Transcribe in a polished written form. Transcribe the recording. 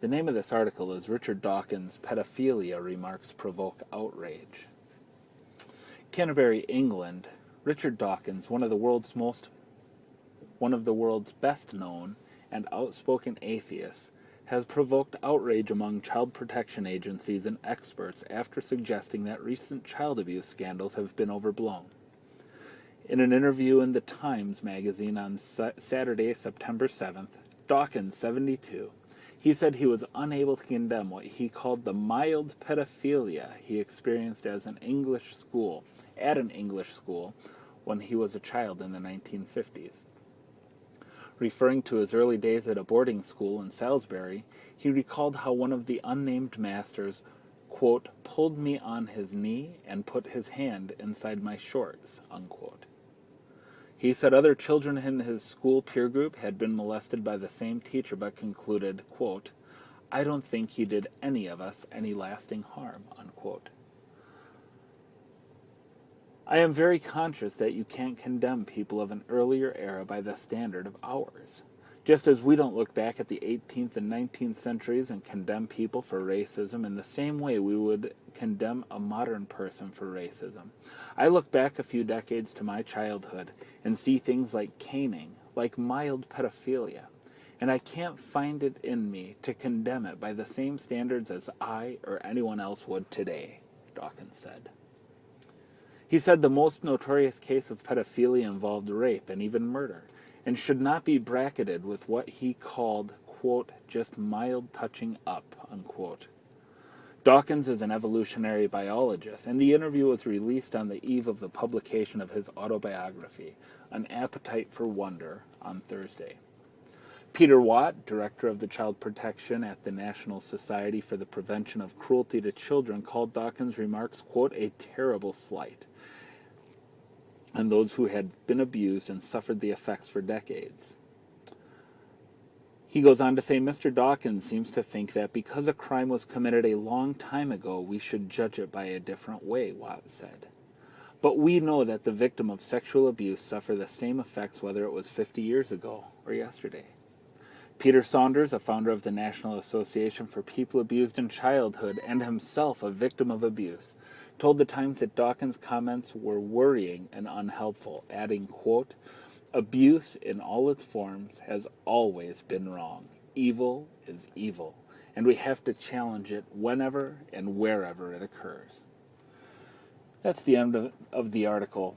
The name of this article is Richard Dawkins' Pedophilia Remarks Provoke Outrage. Canterbury, England. Richard Dawkins, one of the world's best known and outspoken atheists, has provoked outrage among child protection agencies and experts after suggesting that recent child abuse scandals have been overblown. In an interview in the Times magazine on Saturday, September 7th, Dawkins, 72, he said he was unable to condemn what he called the mild pedophilia he experienced at an English school when he was a child in the 1950s. Referring to his early days at a boarding school in Salisbury, he recalled how one of the unnamed masters, quote, pulled me on his knee and put his hand inside my shorts, unquote. He said other children in his school peer group had been molested by the same teacher, but concluded, quote, I don't think he did any of us any lasting harm, unquote. I am very conscious that you can't condemn people of an earlier era by the standard of ours. Just as we don't look back at the 18th and 19th centuries and condemn people for racism in the same way we would condemn a modern person for racism. I look back a few decades to my childhood and see things like caning, like mild pedophilia, and I can't find it in me to condemn it by the same standards as I or anyone else would today, Dawkins said. He said the most notorious case of pedophilia involved rape and even murder, and should not be bracketed with what he called, quote, just mild touching up, unquote. Dawkins is an evolutionary biologist, and the interview was released on the eve of the publication of his autobiography, An Appetite for Wonder, on Thursday. Peter Watt, director of the Child Protection at the National Society for the Prevention of Cruelty to Children, called Dawkins' remarks, quote, a terrible slight on those who had been abused and suffered the effects for decades. He goes on to say, Mr. Dawkins seems to think that because a crime was committed a long time ago, we should judge it by a different way, Watt said. But we know that the victim of sexual abuse suffered the same effects whether it was 50 years ago or yesterday. Peter Saunders, a founder of the National Association for People Abused in Childhood and himself a victim of abuse, told the Times that Dawkins' comments were worrying and unhelpful, adding, quote, abuse in all its forms has always been wrong. Evil is evil, and we have to challenge it whenever and wherever it occurs. That's the end of the article.